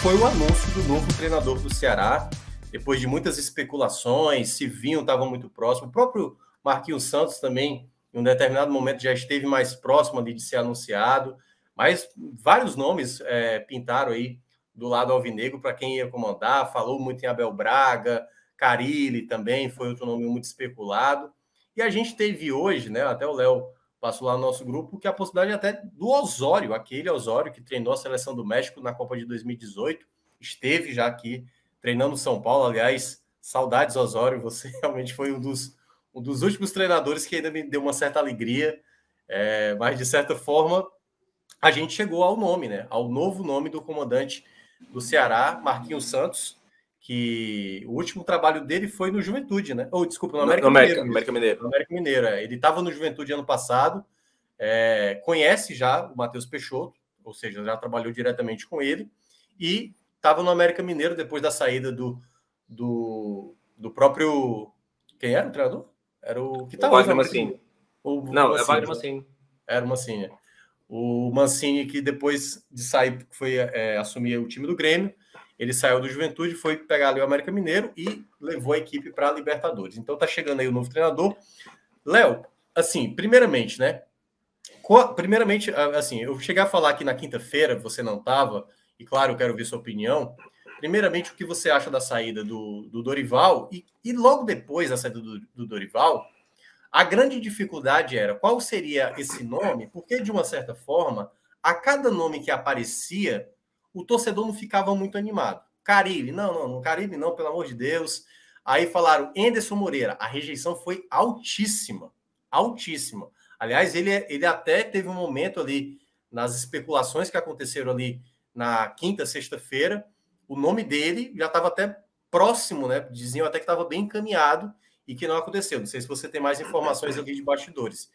foi o anúncio do novo treinador do Ceará, depois de muitas especulações, Civinho estava muito próximo, o próprio Marquinhos Santos também, em um determinado momento, já esteve mais próximo ali de ser anunciado, mas vários nomes pintaram aí do lado alvinegro para quem ia comandar, falou muito em Abel Braga, Carille também foi outro nome muito especulado, e a gente teve hoje, né, até o Léo passou lá no nosso grupo, que a possibilidade até do Osório, aquele Osório que treinou a seleção do México na Copa de 2018, esteve já aqui treinando São Paulo. Aliás, saudades, Osório, você realmente foi um dos últimos treinadores que ainda me deu uma certa alegria, mas de certa forma a gente chegou ao nome, né? Ao novo nome do comandante do Ceará, Marquinhos Santos, que o último trabalho dele foi no Juventude, né? Ou, desculpa, no América Mineiro. América Mineiro. No América Mineiro, Ele estava no Juventude ano passado, conhece já o Matheus Peixoto, ou seja, já trabalhou diretamente com ele, e estava no América Mineiro depois da saída do próprio... Quem era o treinador? Era o que estava no Wagner Mancini. Não, é Wagner Mancini. Era o Mancini. O Mancini, que depois de sair, foi assumir o time do Grêmio, ele saiu do Juventude, foi pegar ali o América Mineiro e levou a equipe para a Libertadores. Então tá chegando aí o novo treinador. Léo, assim, primeiramente, né? Assim, eu cheguei a falar aqui na quinta-feira, você não estava, e claro, eu quero ver sua opinião. Primeiramente, o que você acha da saída do Dorival, e logo depois da saída do Dorival, a grande dificuldade era qual seria esse nome, porque, de uma certa forma, a cada nome que aparecia, o torcedor não ficava muito animado. Carille, não, Carille não, pelo amor de Deus. Aí falaram Anderson Moreira, a rejeição foi altíssima, altíssima. Aliás, ele até teve um momento ali, nas especulações que aconteceram ali na quinta, sexta-feira, o nome dele já estava até próximo, né? Diziam até que estava bem encaminhado e que não aconteceu. Não sei se você tem mais informações ali de bastidores.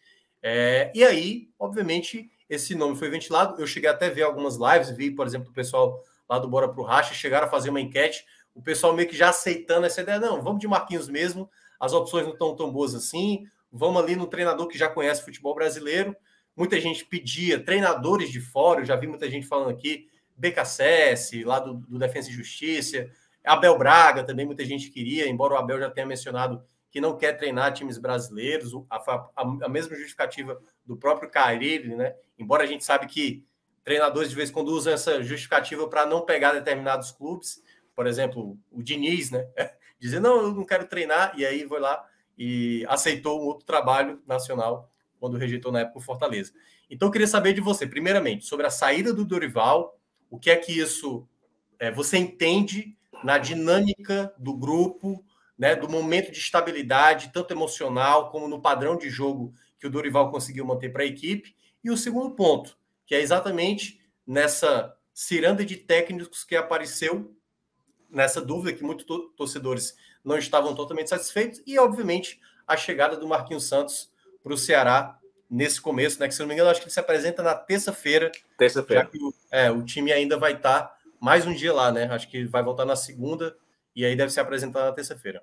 E aí, obviamente, esse nome foi ventilado. Eu cheguei até a ver algumas lives, vi, por exemplo, o pessoal lá do Bora Pro Racha, chegaram a fazer uma enquete, o pessoal meio que já aceitando essa ideia, não, vamos de Marquinhos mesmo, as opções não estão tão boas assim, vamos ali no treinador que já conhece futebol brasileiro. Muita gente pedia treinadores de fora, eu já vi muita gente falando aqui, BKSS, lá do Defensa e Justiça, Abel Braga também muita gente queria, embora o Abel já tenha mencionado que não quer treinar times brasileiros, a mesma justificativa do próprio Carille, né? Embora a gente sabe que treinadores de vez em quando usam essa justificativa para não pegar determinados clubes, por exemplo, o Diniz, né? Dizer, não, eu não quero treinar, e aí foi lá e aceitou um outro trabalho nacional quando rejeitou na época o Fortaleza. Então, eu queria saber de você, primeiramente, sobre a saída do Dorival, o que é que isso você entende na dinâmica do grupo, né, do momento de estabilidade, tanto emocional como no padrão de jogo que o Dorival conseguiu manter para a equipe. E o segundo ponto, que é exatamente nessa ciranda de técnicos que apareceu, nessa dúvida que muitos torcedores não estavam totalmente satisfeitos, e, obviamente, a chegada do Marquinhos Santos para o Ceará nesse começo, né, que, se não me engano, acho que ele se apresenta na terça-feira. Já que o time ainda vai estar mais um dia lá, né? Acho que vai voltar na segunda e aí deve se apresentar na terça-feira.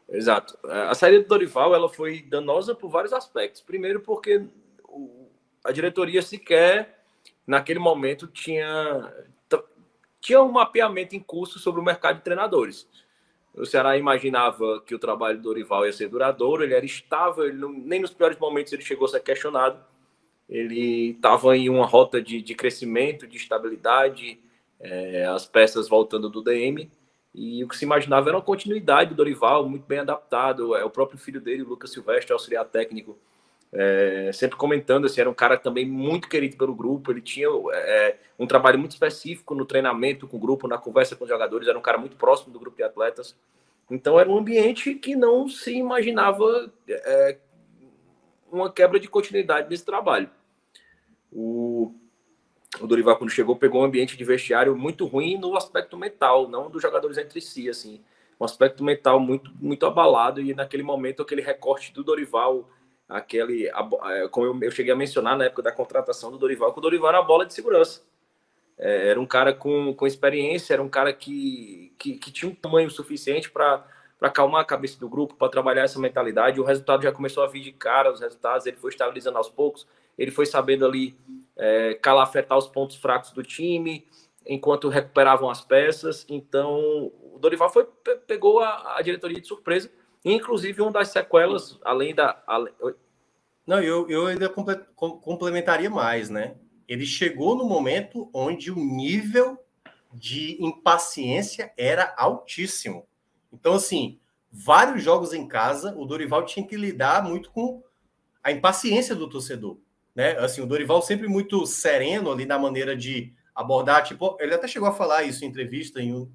Exato. A saída do Dorival ela foi danosa por vários aspectos. Primeiro porque a diretoria sequer, naquele momento, tinha um mapeamento em curso sobre o mercado de treinadores. O Ceará imaginava que o trabalho do Dorival ia ser duradouro, ele era estável, nem nos piores momentos ele chegou a ser questionado. Ele estava em uma rota de crescimento, de estabilidade, as peças voltando do DM, e o que se imaginava era uma continuidade do Dorival, muito bem adaptado. O próprio filho dele, o Lucas Silvestre, auxiliar técnico, sempre comentando, assim, era um cara também muito querido pelo grupo, ele tinha um trabalho muito específico no treinamento com o grupo, na conversa com os jogadores, era um cara muito próximo do grupo de atletas, então era um ambiente que não se imaginava uma quebra de continuidade desse trabalho. O Dorival, quando chegou, pegou um ambiente de vestiário muito ruim no aspecto mental, não dos jogadores entre si, assim, um aspecto mental muito, muito abalado, e naquele momento, aquele recorte do Dorival, como eu cheguei a mencionar na época da contratação do Dorival, que o Dorival era a bola de segurança. Era um cara com experiência, era um cara que tinha um tamanho suficiente para acalmar a cabeça do grupo, para trabalhar essa mentalidade. O resultado já começou a vir de cara, os resultados, ele foi estabilizando aos poucos, ele foi sabendo ali calafetar os pontos fracos do time, enquanto recuperavam as peças. Então, o Dorival pegou a diretoria de surpresa. Inclusive, uma das sequelas, além da... Não, eu ainda complementaria mais, né? Ele chegou no momento onde o nível de impaciência era altíssimo. Então, assim, vários jogos em casa, o Dorival tinha que lidar muito com a impaciência do torcedor, né? Assim, o Dorival sempre muito sereno ali na maneira de abordar, tipo, ele até chegou a falar isso em entrevista, não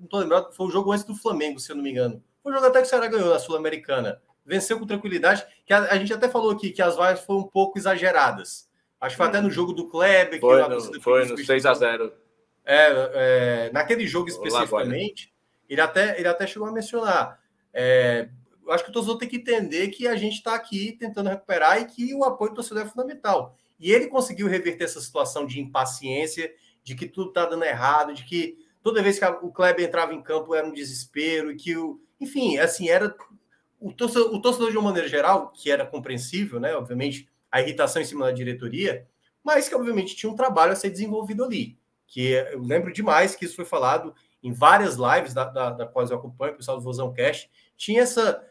tô lembrando, foi o jogo antes do Flamengo, se eu não me engano. Foi o jogo até que o Ceará ganhou na Sul-Americana. Venceu com tranquilidade, que a gente até falou aqui que as vaias foram um pouco exageradas. Acho que foi até no jogo do Kleber, que a torcida foi no 6-0. Naquele jogo especificamente, ele até chegou a mencionar. Eu acho que o torcedor tem que entender que a gente está aqui tentando recuperar e que o apoio do torcedor é fundamental. E ele conseguiu reverter essa situação de impaciência, de que tudo está dando errado, de que toda vez que o Kleber entrava em campo era um desespero, e que enfim, assim, era o torcedor de uma maneira geral, que era compreensível, né? Obviamente, a irritação em cima da diretoria, mas que obviamente tinha um trabalho a ser desenvolvido ali. Que eu lembro demais que isso foi falado em várias lives da quais eu acompanho, o pessoal do Vozão Cast, tinha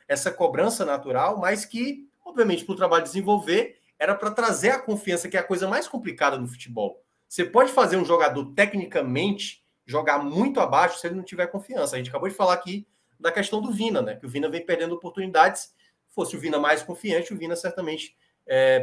essa cobrança natural, mas que, obviamente, para o trabalho desenvolver, era para trazer a confiança, que é a coisa mais complicada no futebol. Você pode fazer um jogador, tecnicamente, jogar muito abaixo se ele não tiver confiança. A gente acabou de falar aqui da questão do Vina, né? Que o Vina vem perdendo oportunidades. Fosse o Vina mais confiante, o Vina certamente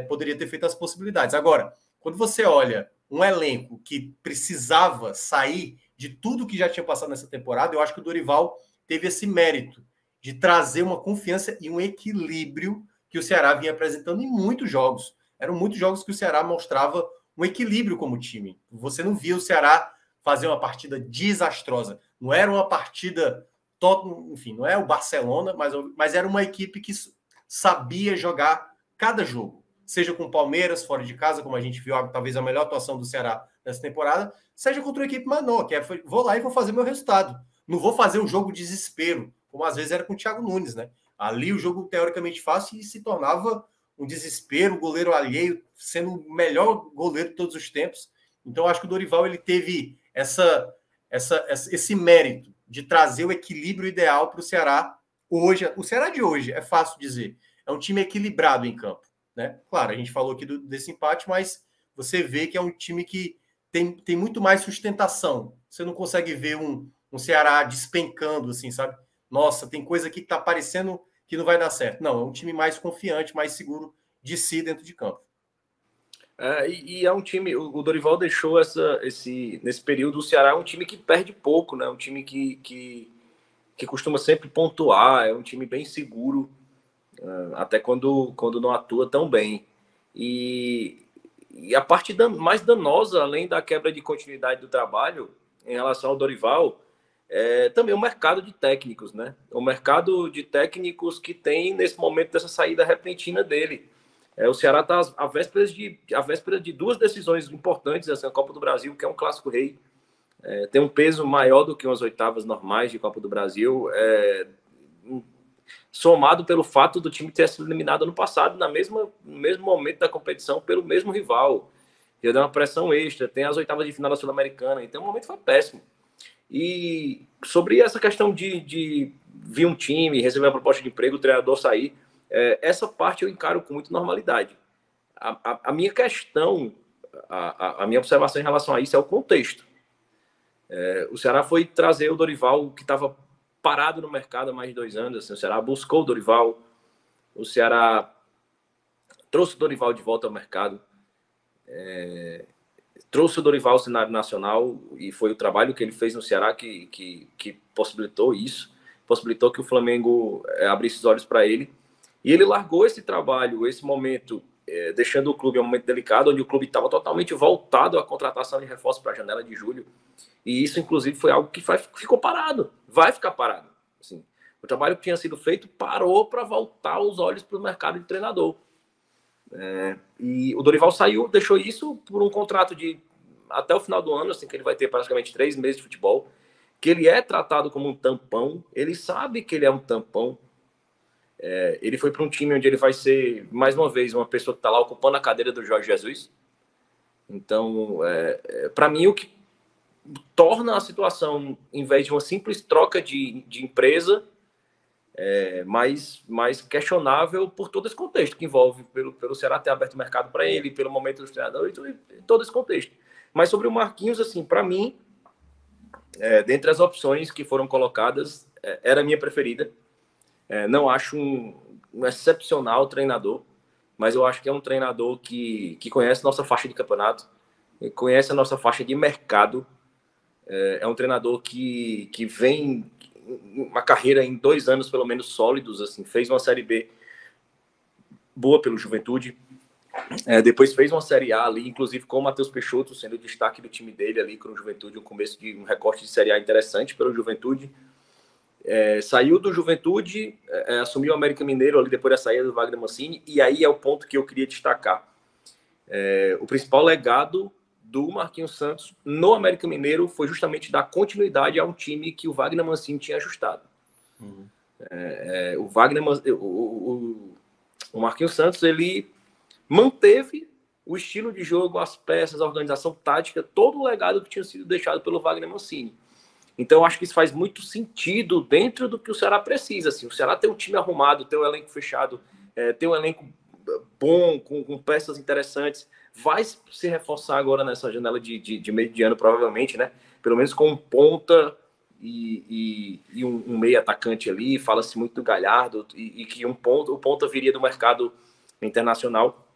poderia ter feito as possibilidades. Agora, quando você olha um elenco que precisava sair de tudo que já tinha passado nessa temporada, eu acho que o Dorival teve esse mérito de trazer uma confiança e um equilíbrio que o Ceará vinha apresentando em muitos jogos. Eram muitos jogos que o Ceará mostrava um equilíbrio como time. Você não via o Ceará fazer uma partida desastrosa. Não era uma partida, enfim, não é o Barcelona, mas era uma equipe que sabia jogar cada jogo. Seja com o Palmeiras, fora de casa, como a gente viu, talvez a melhor atuação do Ceará nessa temporada, seja contra uma equipe menor, que vou lá e vou fazer meu resultado. Não vou fazer um jogo de desespero, como às vezes era com o Thiago Nunes, né? Ali o jogo teoricamente fácil e se tornava um desespero, o goleiro alheio sendo o melhor goleiro de todos os tempos. Então, acho que o Dorival ele teve esse mérito de trazer o equilíbrio ideal para o Ceará hoje. O Ceará de hoje, é fácil dizer, é um time equilibrado em campo, né? Claro, a gente falou aqui desse empate, mas você vê que é um time que tem muito mais sustentação. Você não consegue ver um Ceará despencando, assim, sabe? Nossa, tem coisa aqui que está parecendo que não vai dar certo. Não, é um time mais confiante, mais seguro de si dentro de campo. E é um time, o Dorival deixou nesse período, o Ceará é um time que perde pouco, né? Um time que costuma sempre pontuar, é um time bem seguro, até quando não atua tão bem. E a parte mais danosa, além da quebra de continuidade do trabalho, em relação ao Dorival, também o mercado de técnicos, né? O mercado de técnicos que tem nesse momento dessa saída repentina dele. O Ceará está à véspera de duas decisões importantes, assim, a Copa do Brasil, que é um clássico rei, tem um peso maior do que umas oitavas normais de Copa do Brasil, somado pelo fato do time ter sido eliminado ano passado, no mesmo momento da competição, pelo mesmo rival. Já deu uma pressão extra, tem as oitavas de final da Sul-Americana, então o momento foi péssimo. E sobre essa questão de vir um time, receber uma proposta de emprego, o treinador sair, essa parte eu encaro com muita normalidade. A minha questão, a minha observação em relação a isso é o contexto. O Ceará foi trazer o Dorival, que estava parado no mercado há mais de 2 anos. Assim, o Ceará buscou o Dorival, o Ceará trouxe o Dorival de volta ao mercado, trouxe o Dorival ao cenário nacional, e foi o trabalho que ele fez no Ceará que possibilitou isso, possibilitou que o Flamengo abrisse os olhos para ele. E ele largou esse trabalho, esse momento, deixando o clube em um momento delicado, onde o clube estava totalmente voltado à contratação de reforços para a janela de julho. E isso, inclusive, foi algo que ficou parado, vai ficar parado. Assim, o trabalho que tinha sido feito parou para voltar os olhos para o mercado de treinador. E o Dorival saiu, deixou isso por um contrato de até o final do ano, assim, que ele vai ter praticamente 3 meses de futebol, que ele é tratado como um tampão, ele sabe que ele é um tampão. Ele foi para um time onde ele vai ser, mais uma vez, uma pessoa que está lá ocupando a cadeira do Jorge Jesus. Então, para mim, o que torna a situação, em vez de uma simples troca de empresa, mais questionável por todo esse contexto que envolve, pelo Ceará ter aberto o mercado para ele, pelo momento dos treinadores, e todo esse contexto. Mas sobre o Marquinhos, assim, para mim, dentre as opções que foram colocadas, era a minha preferida. Não acho um excepcional treinador, mas eu acho que é um treinador que conhece nossa faixa de campeonato, conhece a nossa faixa de mercado. É um treinador que vem uma carreira em 2 anos, pelo menos, sólidos, assim, fez uma Série B boa pelo Juventude, depois fez uma Série A ali, inclusive com o Matheus Peixoto sendo o destaque do time dele ali com o Juventude, um começo de um recorte de Série A interessante pelo Juventude. Saiu do Juventude, assumiu o América Mineiro ali depois da saída do Wagner Mancini, e aí é o ponto que eu queria destacar. O principal legado do Marquinhos Santos no América Mineiro foi justamente dar continuidade a um time que o Wagner Mancini tinha ajustado. Uhum. O Marquinhos Santos, ele manteve o estilo de jogo, as peças, a organização tática, todo o legado que tinha sido deixado pelo Wagner Mancini. Então, eu acho que isso faz muito sentido dentro do que o Ceará precisa. Assim, o Ceará tem um time arrumado, tem um elenco fechado, tem um elenco bom, com peças interessantes. Vai se reforçar agora nessa janela de meio de ano, provavelmente, né? Pelo menos com um ponta e um meio atacante ali. Fala-se muito do Galhardo e que o ponta viria do mercado internacional.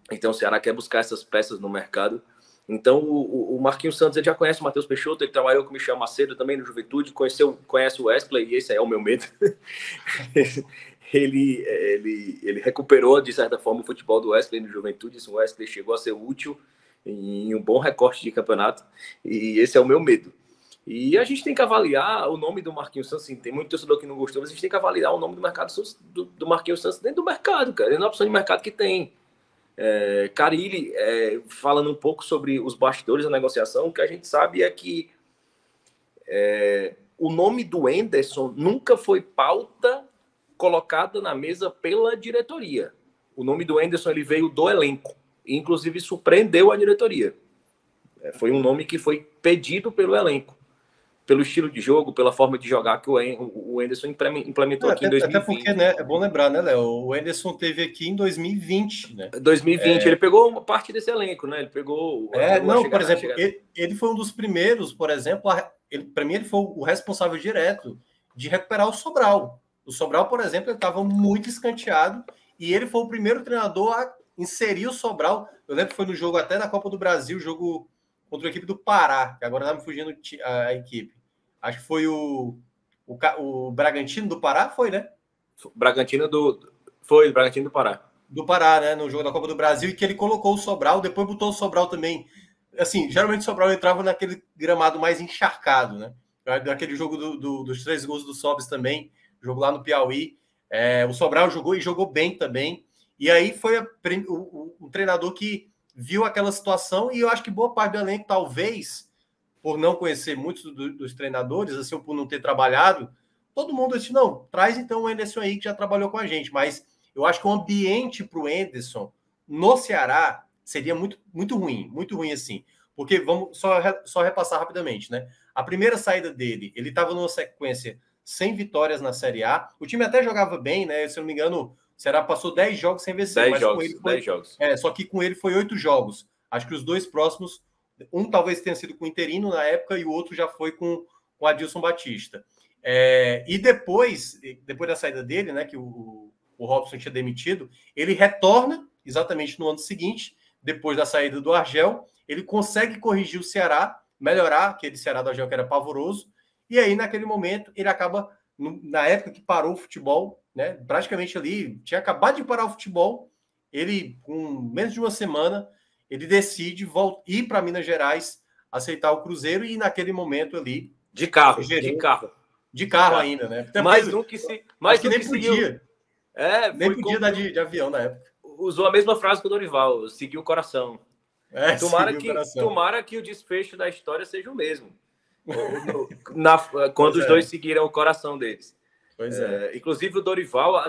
Então, o Ceará quer buscar essas peças no mercado. Então, o Marquinhos Santos, ele já conhece o Matheus Peixoto, ele trabalhou com o Michel Macedo também no Juventude, conhece o Wesley, e esse aí é o meu medo. Ele recuperou, de certa forma, o futebol do Wesley no Juventude. O Wesley chegou a ser útil em um bom recorte de campeonato, e esse é o meu medo. E a gente tem que avaliar o nome do Marquinhos Santos. Assim, tem muito torcedor que não gostou, mas a gente tem que avaliar o nome do mercado do Marquinhos Santos dentro do mercado, cara, dentro da opção de mercado que tem. Carille, falando um pouco sobre os bastidores da negociação, o que a gente sabe é que o nome do Enderson nunca foi pauta colocada na mesa pela diretoria. O nome do Enderson, ele veio do elenco, e inclusive surpreendeu a diretoria. Foi um nome que foi pedido pelo elenco, pelo estilo de jogo, pela forma de jogar que o Enderson implementou aqui em 2020. Até porque, né, é bom lembrar, né, Léo? O Enderson teve aqui em 2020, né? 2020, ele pegou uma parte desse elenco, né? Ele pegou... por exemplo, ele foi um dos primeiros, por exemplo, para mim ele foi o responsável direto de recuperar o Sobral. O Sobral, por exemplo, ele estava muito escanteado e ele foi o primeiro treinador a inserir o Sobral. Eu lembro que foi no jogo até na Copa do Brasil, jogo contra a equipe do Pará, que agora está me fugindo a equipe. Acho que foi o Bragantino do Pará, foi, né? Bragantino do Pará. Do Pará, né? No jogo da Copa do Brasil, e que ele colocou o Sobral, depois botou o Sobral também. Assim, geralmente o Sobral entrava naquele gramado mais encharcado, né? Naquele jogo dos 3 gols do Sobis também, jogo lá no Piauí. O Sobral jogou bem também. E aí foi o treinador que viu aquela situação, e eu acho que boa parte do elenco, talvez, por não conhecer muitos dos treinadores, assim, ou por não ter trabalhado, todo mundo disse, não, traz então o Enderson aí que já trabalhou com a gente. Mas eu acho que o ambiente para o Enderson no Ceará seria muito, muito ruim assim. Porque vamos só repassar rapidamente, né? A primeira saída dele, ele estava numa sequência sem vitórias na Série A. O time até jogava bem, né? Se eu não me engano, o Ceará passou 10 jogos sem vencer. 10 jogos. Só que com ele foi 8 jogos. Acho que os 2 próximos, um talvez tenha sido com o Interino na época e o outro já foi com o Adilson Batista. E depois da saída dele, né, que o Robson tinha demitido, ele retorna exatamente no ano seguinte, depois da saída do Argel, ele consegue corrigir o Ceará, melhorar aquele Ceará do Argel que era pavoroso, e aí naquele momento ele acaba, na época que parou o futebol, né, praticamente ali, tinha acabado de parar o futebol, ele, com menos de uma semana, ele decide ir para Minas Gerais, aceitar o Cruzeiro, e naquele momento ali... De carro ainda, né? Até mais um que se... Mais que nem podia. Nem podia dar de avião na época. Usou a mesma frase que o Dorival, seguiu o coração. Tomara que o desfecho da história seja o mesmo. Quando os dois seguiram o coração deles. Pois é. Inclusive o Dorival,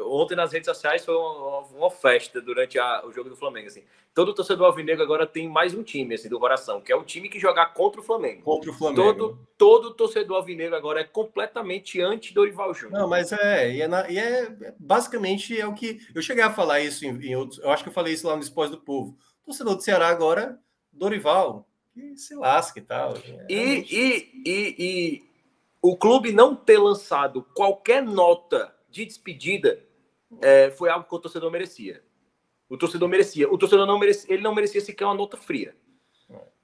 ontem nas redes sociais foi uma festa durante o jogo do Flamengo. Assim. Todo torcedor alvinegro agora tem mais um time assim, do coração, que é o time que jogar contra o Flamengo. Contra o Flamengo. Todo torcedor alvinegro agora é completamente anti-Dorival Júnior. Não, mas basicamente é o que... Eu cheguei a falar isso em outros... Eu acho que eu falei isso lá no Esporte do Povo. O torcedor do Ceará agora, Dorival, que se lasque e tal. E o clube não ter lançado qualquer nota de despedida foi algo que o torcedor merecia. O torcedor não merecia, ele não merecia sequer uma nota fria.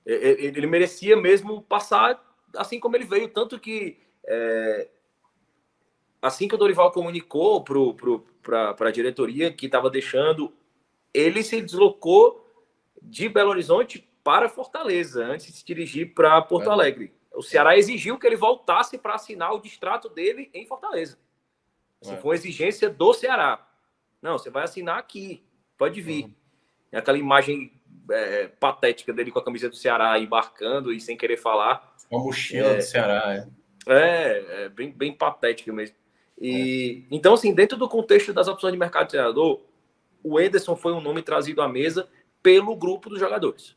Ele merecia mesmo passar assim como ele veio, tanto que assim que o Dorival comunicou para a diretoria que estava deixando, ele se deslocou de Belo Horizonte para Fortaleza, antes de se dirigir para Porto Alegre. O Ceará exigiu que ele voltasse para assinar o distrato dele em Fortaleza. Assim, foi uma exigência do Ceará. Não, você vai assinar aqui, pode vir. Aquela imagem patética dele com a camisa do Ceará embarcando e sem querer falar. Uma mochila do Ceará. Bem patética mesmo. Então, assim, dentro do contexto das opções de mercado de treinador, o Ederson foi um nome trazido à mesa pelo grupo dos jogadores.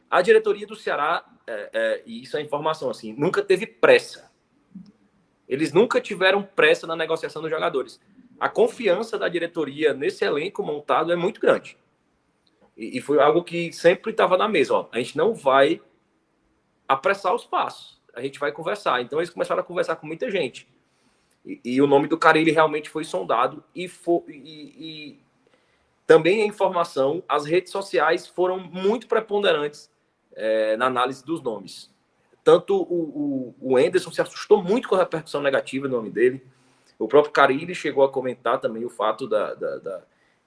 A diretoria do Ceará, e isso é informação, assim, nunca teve pressa. Eles nunca tiveram pressa na negociação dos jogadores. A confiança da diretoria nesse elenco montado é muito grande. E foi algo que sempre estava na mesa. Ó, a gente não vai apressar os passos. A gente vai conversar. Então, eles começaram a conversar com muita gente. E o nome do Carille realmente foi sondado. E também a informação, as redes sociais foram muito preponderantes na análise dos nomes. Tanto o Anderson se assustou muito com a repercussão negativa do nome dele. O próprio Carille chegou a comentar também o fato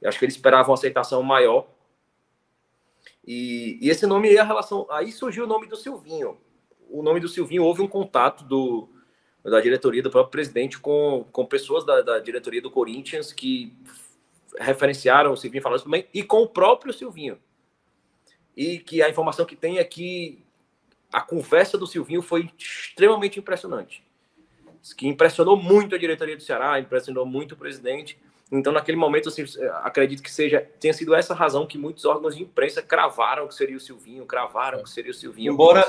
eu acho que ele esperava uma aceitação maior. E esse nome aí, aí surgiu o nome do Silvinho. O nome do Silvinho, houve um contato da diretoria, do próprio presidente, com pessoas da diretoria do Corinthians que referenciaram o Silvinho, falaram isso também, e com o próprio Silvinho. E que a informação que tem é que a conversa do Silvinho foi extremamente impressionante. Que impressionou muito a diretoria do Ceará, impressionou muito o presidente. Então, naquele momento, assim, acredito que tenha sido essa razão que muitos órgãos de imprensa cravaram que seria o Silvinho,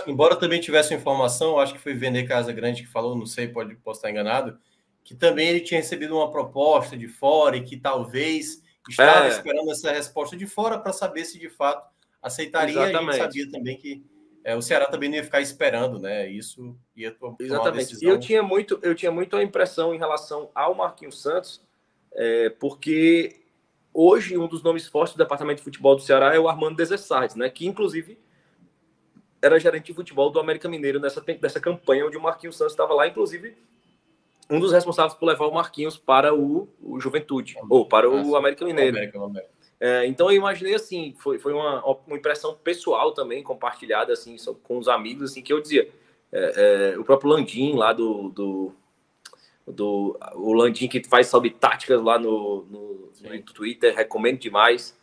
Embora também tivesse informação, acho que foi Vender Casa Grande que falou, não sei, posso estar enganado, que também ele tinha recebido uma proposta de fora e que talvez estava esperando essa resposta de fora para saber se de fato aceitaria. Exatamente. E a gente sabia também que o Ceará também não ia ficar esperando, né? Isso ia tomar uma decisão. E eu tinha muito a impressão em relação ao Marquinhos Santos, porque hoje um dos nomes fortes do departamento de futebol do Ceará é o Armando Desessardes, né? Que inclusive era gerente de futebol do América Mineiro nessa campanha onde o Marquinhos Santos estava lá, inclusive um dos responsáveis por levar o Marquinhos para o Juventude, ou para o América Mineiro. Então eu imaginei assim, foi uma impressão pessoal também, compartilhada assim, com os amigos, assim, que eu dizia, o próprio Landim lá o Landim que faz sobre táticas lá no Twitter, recomendo demais.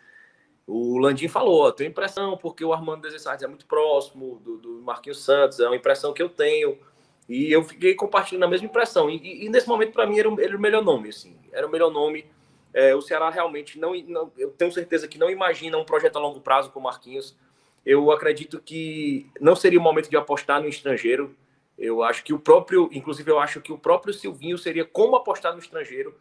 O Landim falou, tenho impressão, porque o Armando Desessardes é muito próximo do Marquinhos Santos, é uma impressão que eu tenho. E eu fiquei compartilhando a mesma impressão. E nesse momento, para mim, era o melhor nome. Assim. Era o melhor nome. O Ceará realmente não... Eu tenho certeza que não imagina um projeto a longo prazo com o Marquinhos. Eu acredito que não seria o momento de apostar no estrangeiro. Eu acho que inclusive, eu acho que o próprio Silvinho seria como apostar no estrangeiro.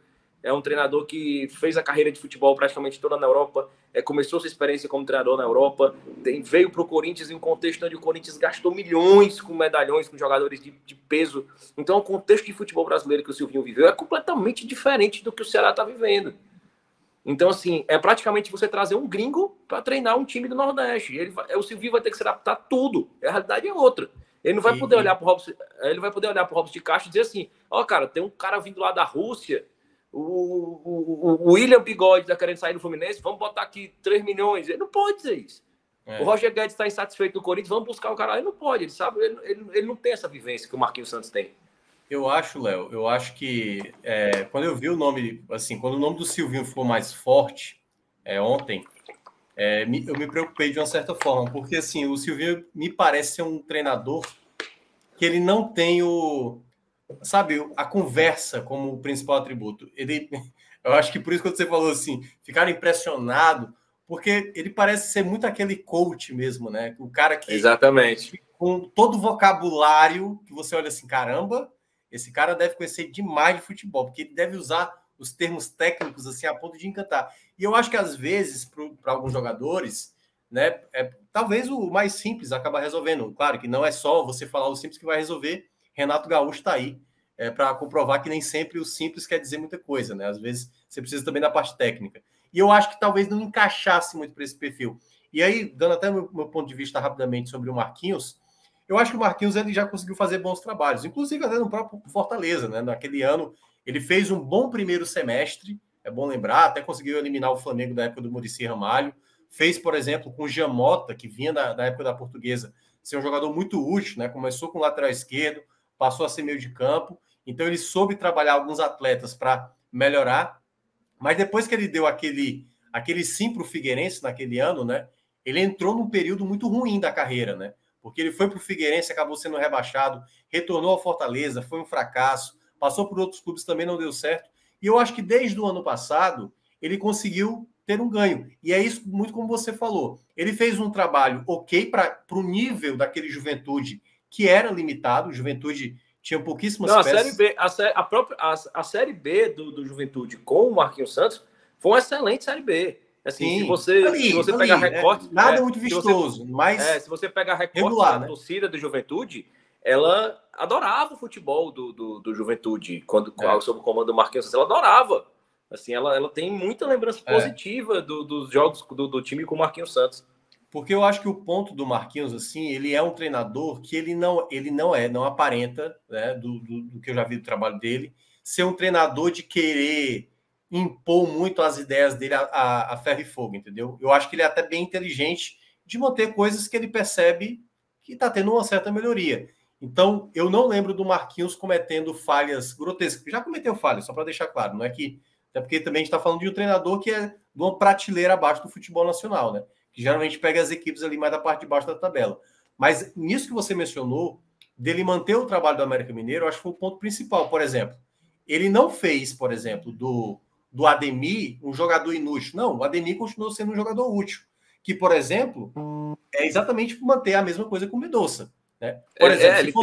É um treinador que fez a carreira de futebol praticamente toda na Europa, começou sua experiência como treinador na Europa, veio para o Corinthians em um contexto onde o Corinthians gastou milhões com medalhões, com jogadores de peso. Então, o contexto de futebol brasileiro que o Silvinho viveu é completamente diferente do que o Ceará está vivendo. Então, assim, é praticamente você trazer um gringo para treinar um time do Nordeste. O Silvinho vai ter que se adaptar a tudo. A realidade é outra. Ele não vai poder olhar para o Robson, ele vai poder olhar para o Robson de Castro e dizer assim, cara, tem um cara vindo lá da Rússia, o William Bigode está querendo sair do Fluminense, vamos botar aqui 3 milhões. Ele não pode dizer isso. O Roger Guedes está insatisfeito do Corinthians, vamos buscar o cara. Ele não pode, ele sabe, ele não tem essa vivência que o Marquinhos Santos tem. Eu acho, Léo, que quando eu vi o nome, assim, quando o nome do Silvinho for mais forte, ontem, eu me preocupei de uma certa forma, porque assim, o Silvinho me parece ser um treinador que ele não tem sabe, a conversa como o principal atributo. Eu acho que por isso que você falou assim, ficaram impressionado, porque ele parece ser muito aquele coach mesmo, né? O cara que Exatamente. com todo o vocabulário que você olha assim, caramba, esse cara deve conhecer demais de futebol, porque ele deve usar os termos técnicos assim a ponto de encantar. E eu acho que às vezes para alguns jogadores, né, talvez o mais simples acaba resolvendo. Claro que não é só você falar o simples que vai resolver. Renato Gaúcho está aí para comprovar que nem sempre o simples quer dizer muita coisa, né? Às vezes você precisa também da parte técnica. E eu acho que talvez não encaixasse muito para esse perfil. E aí, dando até meu ponto de vista rapidamente sobre o Marquinhos, eu acho que o Marquinhos ele já conseguiu fazer bons trabalhos, inclusive até no próprio Fortaleza, né? Naquele ano, ele fez um bom primeiro semestre, é bom lembrar, até conseguiu eliminar o Flamengo da época do Muricy Ramalho. Fez, por exemplo, com o Jamota, que vinha da época da Portuguesa, ser um jogador muito útil, né? Começou com o lateral esquerdo, passou a ser meio de campo, então ele soube trabalhar alguns atletas para melhorar, mas depois que ele deu aquele sim para o Figueirense naquele ano, né? Ele entrou num período muito ruim da carreira, né? Porque ele foi para o Figueirense, acabou sendo rebaixado, retornou ao Fortaleza, foi um fracasso, passou por outros clubes, também não deu certo. E eu acho que desde o ano passado ele conseguiu ter um ganho. E é isso muito como você falou. Ele fez um trabalho ok para o nível daquele Juventude que era limitado, o Juventude tinha pouquíssimas Não, a peças. Série B, a Série B do Juventude com o Marquinhos Santos foi uma excelente Série B. Assim, Sim, se você pegar recorte, nada muito vistoso, mas se você pegar recorte regular, da né? torcida do Juventude, ela adorava o futebol do Juventude sob o comando do Marquinhos Santos, ela adorava. Assim, ela tem muita lembrança positiva dos jogos do time com o Marquinhos Santos. Porque eu acho que o ponto do Marquinhos, assim, ele é um treinador que ele não aparenta, né, do que eu já vi do trabalho dele, ser um treinador de querer impor muito as ideias dele a ferro e fogo, entendeu? Eu acho que ele é até bem inteligente de manter coisas que ele percebe que está tendo uma certa melhoria. Então, eu não lembro do Marquinhos cometendo falhas grotescas. Já cometeu falhas, só para deixar claro, não é que... Até porque também a gente está falando de um treinador que é de uma prateleira abaixo do futebol nacional, né? Que geralmente pega as equipes ali mais da parte de baixo da tabela. Mas nisso que você mencionou, dele manter o trabalho do América Mineiro, eu acho que foi o ponto principal. Por exemplo, ele não fez, por exemplo, do Ademir um jogador inútil. Não, o Ademir continuou sendo um jogador útil. Que, por exemplo, é exatamente manter a mesma coisa com o Mendonça. Né? Por exemplo, ele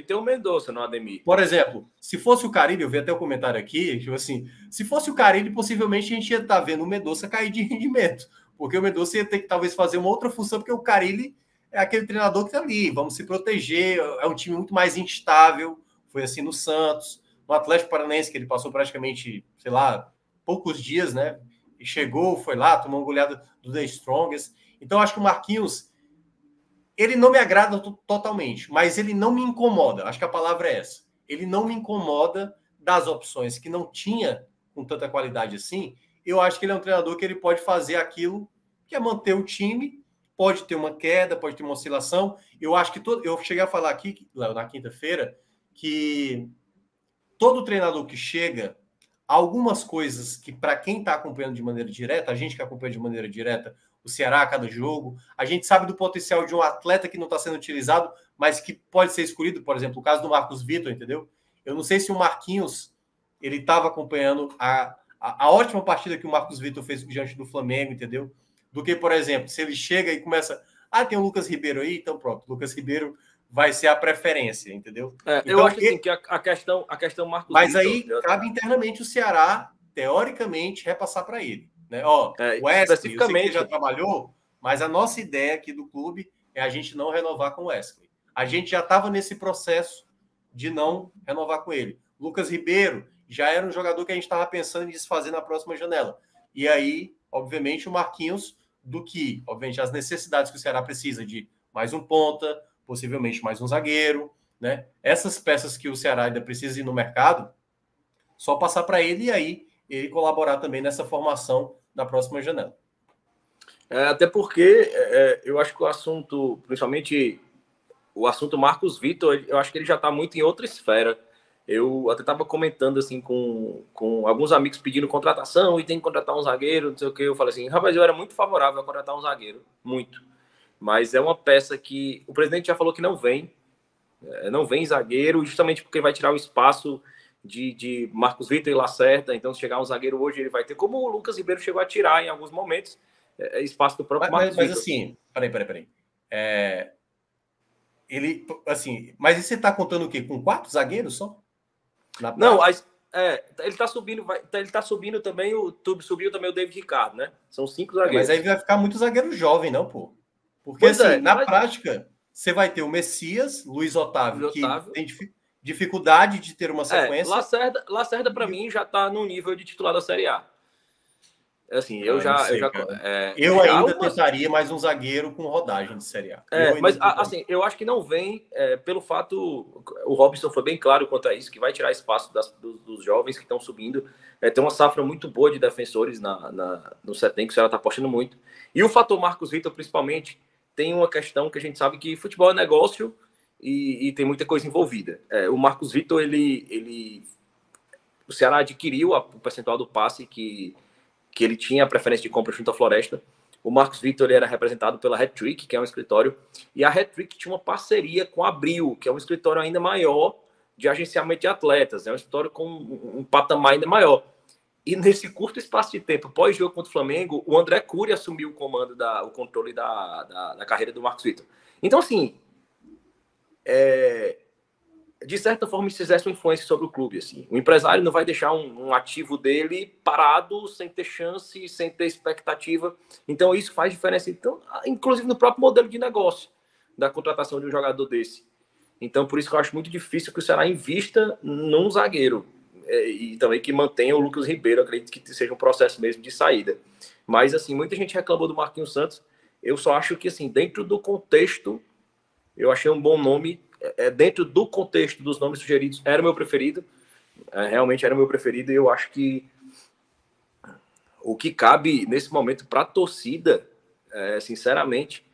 tem o Mendonça no Ademir. Por exemplo, se fosse o Carille, eu vi até o comentário aqui, tipo assim, se fosse o Carille, possivelmente a gente ia estar vendo o Mendonça cair de rendimento, porque o Mendonça ia ter que talvez fazer uma outra função, porque o Carille é aquele treinador que está ali, vamos se proteger, é um time muito mais instável, foi assim no Santos, no Atlético Paranaense, que ele passou praticamente, sei lá, poucos dias, né? E chegou, foi lá, tomou uma goleada do The Strongest. Então, acho que o Marquinhos, ele não me agrada totalmente, mas ele não me incomoda. Acho que a palavra é essa. Ele não me incomoda das opções que não tinha com tanta qualidade assim. Eu acho que ele é um treinador que ele pode fazer aquilo que é manter o time, pode ter uma queda, pode ter uma oscilação. Eu acho que eu cheguei a falar aqui na quinta-feira que todo treinador que chega, algumas coisas que para quem está acompanhando de maneira direta, a gente que acompanha de maneira direta o Ceará a cada jogo, a gente sabe do potencial de um atleta que não está sendo utilizado, mas que pode ser escolhido, por exemplo, o caso do Marcos Vitor, entendeu? Eu não sei se o Marquinhos ele estava acompanhando a ótima partida que o Marcos Vitor fez diante do Flamengo, entendeu? Do que, por exemplo, se ele chega e começa, tem o Lucas Ribeiro aí, então pronto, o Lucas Ribeiro vai ser a preferência, entendeu? Então, eu acho assim, que a questão Marcos mas Vitor, aí cabe internamente o Ceará, teoricamente, repassar para ele. Né? Ó, o Wesley, especificamente, eu sei que ele já trabalhou, mas a nossa ideia aqui do clube é a gente não renovar com o Wesley. A gente já estava nesse processo de não renovar com ele. Lucas Ribeiro já era um jogador que a gente estava pensando em desfazer na próxima janela. E aí, obviamente, o Marquinhos, obviamente, as necessidades que o Ceará precisa de mais um ponta, possivelmente mais um zagueiro, né? Essas peças que o Ceará ainda precisa ir no mercado, só passar para ele e aí ele colaborar também nessa formação da próxima janela. Até porque eu acho que o assunto, principalmente o assunto Marcos Vitor, eu acho que ele já está muito em outra esfera. Eu até estava comentando assim com alguns amigos pedindo contratação e tem que contratar um zagueiro, não sei o que. Eu falei assim, rapaz, eu era muito favorável a contratar um zagueiro, muito. Mas é uma peça que o presidente já falou que não vem. Não vem zagueiro, justamente porque vai tirar o espaço de Marcos Vitor e Lacerda. Então, se chegar um zagueiro hoje, ele vai ter, como o Lucas Ribeiro chegou a tirar em alguns momentos, espaço do próprio Marcos Vitor. Mas assim, peraí. Ele, assim, mas você tá contando o quê? Com 4 zagueiros só? Não, ele tá subindo também, subiu também o David Ricardo, né? São 5 zagueiros. Mas aí vai ficar muito zagueiro jovem, não, pô? Porque, assim, na prática, você vai ter o Messias, Luiz Otávio, que tem dificuldade de ter uma sequência. Lacerda para mim, já tá no nível de titular da Série A. Assim, eu ainda tentaria mais um zagueiro com rodagem de Série A. Mas, assim, eu acho que não vem pelo fato... O Robson foi bem claro quanto a isso, que vai tirar espaço dos jovens que estão subindo. Tem uma safra muito boa de defensores no Setem, que o Ceará está apostando muito. E o fator Marcos Vitor, principalmente, tem uma questão que a gente sabe que futebol é negócio e tem muita coisa envolvida. O Marcos Vitor, o Ceará adquiriu o percentual do passe que ele tinha a preferência de compra junto à Floresta. O Marcos Vitor era representado pela Hat-Trick, que é um escritório, e a Hat-Trick tinha uma parceria com a Abril, que é um escritório ainda maior de agenciamento de atletas, é um escritório com um patamar ainda maior. E nesse curto espaço de tempo, pós-jogo contra o Flamengo, o André Cury assumiu o comando, o controle da carreira do Marcos Vitor. Então, assim, de certa forma, isso exerce uma influência sobre o clube. Assim. O empresário não vai deixar um ativo dele parado, sem ter chance, sem ter expectativa. Então, isso faz diferença. Então, inclusive no próprio modelo de negócio da contratação de um jogador desse. Então, por isso que eu acho muito difícil que o Ceará invista num zagueiro. E também que mantenha o Lucas Ribeiro. Eu acredito que seja um processo mesmo de saída. Mas, assim, muita gente reclamou do Marquinhos Santos. Eu só acho que, assim, dentro do contexto, eu achei um bom nome. Dentro do contexto dos nomes sugeridos, era o meu preferido. Realmente era o meu preferido. E eu acho que o que cabe nesse momento para a torcida, sinceramente,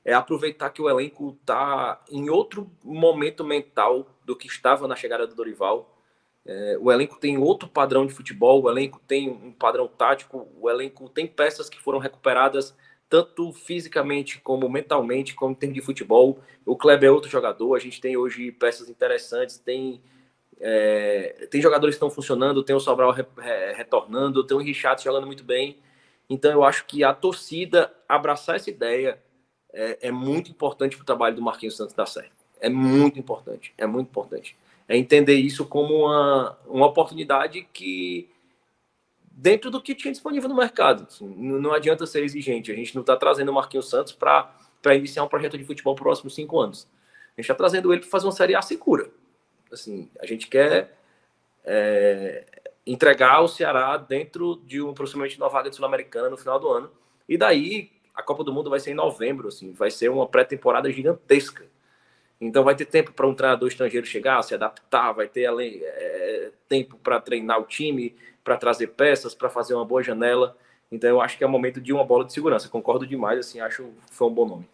é aproveitar que o elenco está em outro momento mental do que estava na chegada do Dorival. O elenco tem outro padrão de futebol, o elenco tem um padrão tático, o elenco tem peças que foram recuperadas tanto fisicamente como mentalmente, como em termos de futebol. O Kleber é outro jogador, a gente tem hoje peças interessantes, tem jogadores que estão funcionando, tem o Sobral retornando, tem o Richard jogando muito bem. Então eu acho que a torcida abraçar essa ideia é muito importante para o trabalho do Marquinhos Santos dar certo. É muito importante, é muito importante. É entender isso como uma oportunidade que, dentro do que tinha disponível no mercado, assim, não adianta ser exigente. A gente não está trazendo o Marquinhos Santos para iniciar um projeto de futebol para os próximos 5 anos. A gente está trazendo ele para fazer uma Série A segura. Assim, a gente quer entregar o Ceará dentro de aproximadamente uma vaga de Sul-Americana no final do ano. E daí, a Copa do Mundo vai ser em novembro. Assim, vai ser uma pré-temporada gigantesca. Então vai ter tempo para um treinador estrangeiro chegar, se adaptar, vai ter tempo para treinar o time, para trazer peças, para fazer uma boa janela. Então eu acho que é o momento de uma bola de segurança. Concordo demais, assim, acho que foi um bom nome.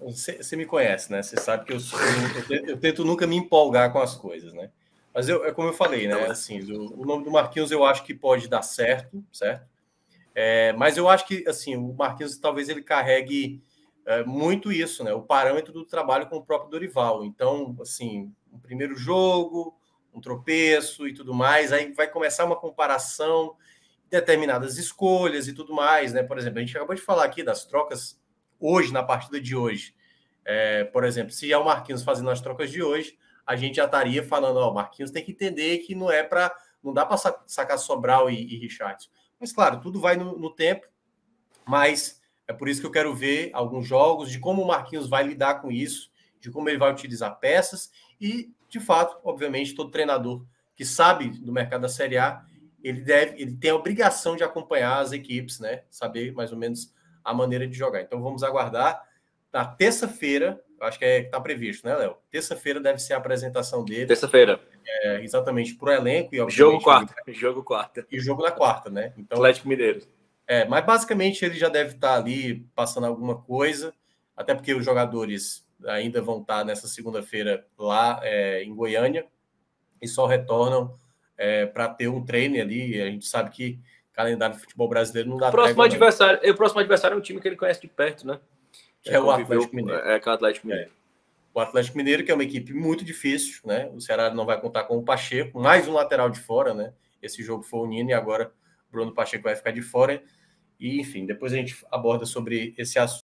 Você me conhece, né? Você sabe que eu tento nunca me empolgar com as coisas, né? Mas como eu falei, né? Assim, o nome do Marquinhos eu acho que pode dar certo? Mas eu acho que assim, o Marquinhos talvez ele carregue muito isso, né? O parâmetro do trabalho com o próprio Dorival. Então, assim, um primeiro jogo, um tropeço e tudo mais, aí vai começar uma comparação, determinadas escolhas e tudo mais, né? Por exemplo, a gente acabou de falar aqui das trocas hoje, na partida de hoje. Por exemplo, se é o Marquinhos fazendo as trocas de hoje, a gente já estaria falando, o Marquinhos tem que entender que não dá para sacar Sobral e Richardson. Mas, claro, tudo vai no tempo, mas é por isso que eu quero ver alguns jogos, de como o Marquinhos vai lidar com isso, de como ele vai utilizar peças e, de fato, obviamente, todo treinador que sabe do mercado da Série A, ele tem a obrigação de acompanhar as equipes, né? Saber mais ou menos a maneira de jogar. Então, vamos aguardar. Na terça-feira, acho que está previsto, né, Léo? Terça-feira deve ser a apresentação dele. Terça-feira. Exatamente, para o elenco. E, jogo quarta. E jogo na quarta, né? Então, Atlético Mineiro. Mas basicamente ele já deve estar ali passando alguma coisa, até porque os jogadores ainda vão estar nessa segunda-feira lá em Goiânia e só retornam para ter um treino ali. A gente sabe que calendário de futebol brasileiro não dá trégua. O próximo adversário é um time que ele conhece de perto, né? Que é o Atlético Mineiro. Com o Atlético Mineiro. o Atlético Mineiro, que é uma equipe muito difícil, né? O Ceará não vai contar com o Pacheco, mais um lateral de fora, né? Esse jogo foi o Nino e agora o Bruno Pacheco vai ficar de fora. E, enfim, depois a gente aborda sobre esse assunto.